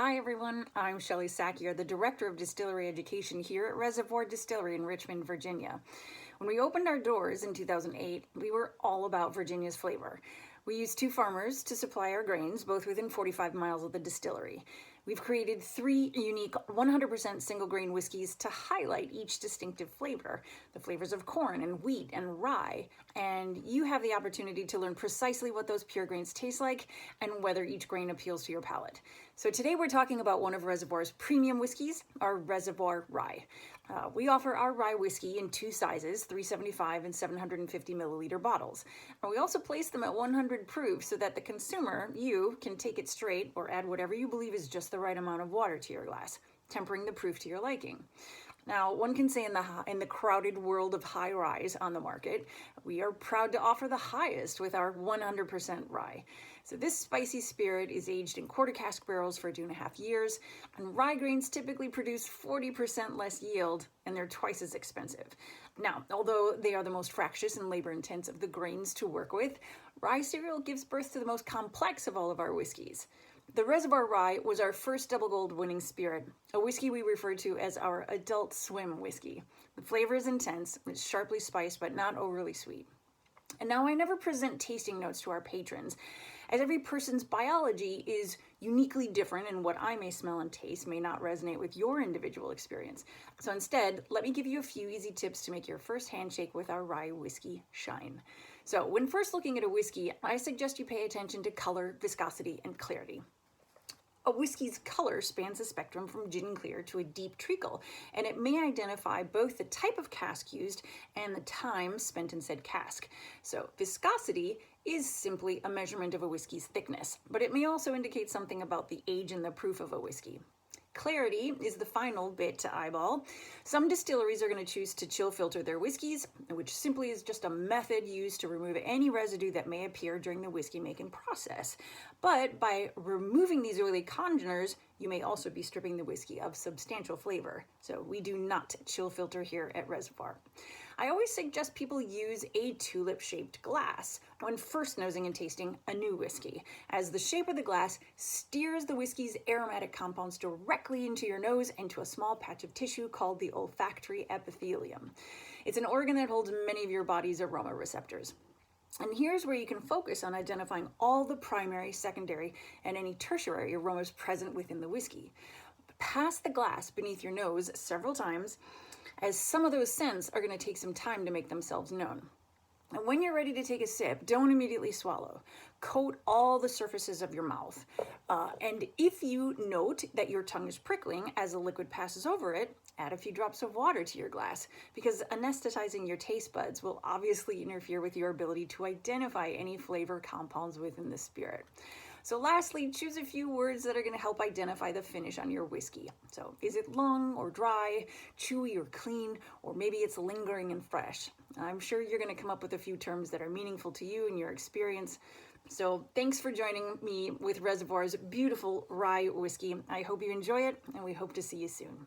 Hi everyone, I'm Shelley Sakier, the Director of Distillery Education here at Reservoir Distillery in Richmond, Virginia. When we opened our doors in 2008, we were all about Virginia's flavor. We used two farmers to supply our grains, both within 45 miles of the distillery. We've created 3 unique 100% single grain whiskeys to highlight each distinctive flavor, the flavors of corn and wheat and rye, and you have the opportunity to learn precisely what those pure grains taste like and whether each grain appeals to your palate. So today we're talking about one of Reservoir's premium whiskeys, our Reservoir Rye. We offer our rye whiskey in 2 sizes, 375 and 750 milliliter bottles. And we also place them at 100 proof so that the consumer, you, can take it straight or add whatever you believe is just the right amount of water to your glass, tempering the proof to your liking. Now, one can say in the crowded world of high ryes on the market, we are proud to offer the highest with our 100% rye. So this spicy spirit is aged in quarter cask barrels for 2.5 years, and rye grains typically produce 40% less yield, and they're twice as expensive. Now, although they are the most fractious and labor-intense of the grains to work with, rye cereal gives birth to the most complex of all of our whiskeys. The Reservoir Rye was our first double gold winning spirit, a whiskey we refer to as our adult swim whiskey. The flavor is intense, it's sharply spiced but not overly sweet. And now I never present tasting notes to our patrons, as every person's biology is uniquely different and what I may smell and taste may not resonate with your individual experience. So instead, let me give you a few easy tips to make your first handshake with our rye whiskey shine. So when first looking at a whiskey, I suggest you pay attention to color, viscosity, and clarity. A whiskey's color spans the spectrum from gin clear to a deep treacle, and it may identify both the type of cask used and the time spent in said cask. So viscosity is simply a measurement of a whiskey's thickness, but it may also indicate something about the age and the proof of a whiskey. Clarity is the final bit to eyeball. Some distilleries are going to choose to chill filter their whiskeys, which simply is just a method used to remove any residue that may appear during the whiskey making process. But by removing these early congeners, you may also be stripping the whiskey of substantial flavor. So we do not chill filter here at Reservoir. I always suggest people use a tulip-shaped glass when first nosing and tasting a new whiskey, as the shape of the glass steers the whiskey's aromatic compounds directly into your nose and to a small patch of tissue called the olfactory epithelium. It's an organ that holds many of your body's aroma receptors. And here's where you can focus on identifying all the primary, secondary, and any tertiary aromas present within the whiskey. Pass the glass beneath your nose several times, as some of those scents are going to take some time to make themselves known. And when you're ready to take a sip, don't immediately swallow. Coat all the surfaces of your mouth. And if you note that your tongue is prickling as the liquid passes over it, add a few drops of water to your glass, because anesthetizing your taste buds will obviously interfere with your ability to identify any flavor compounds within the spirit. So lastly, choose a few words that are going to help identify the finish on your whiskey. So is it long or dry, chewy or clean, or maybe it's lingering and fresh? I'm sure you're going to come up with a few terms that are meaningful to you and your experience. So thanks for joining me with Reservoir's beautiful rye whiskey. I hope you enjoy it, and we hope to see you soon.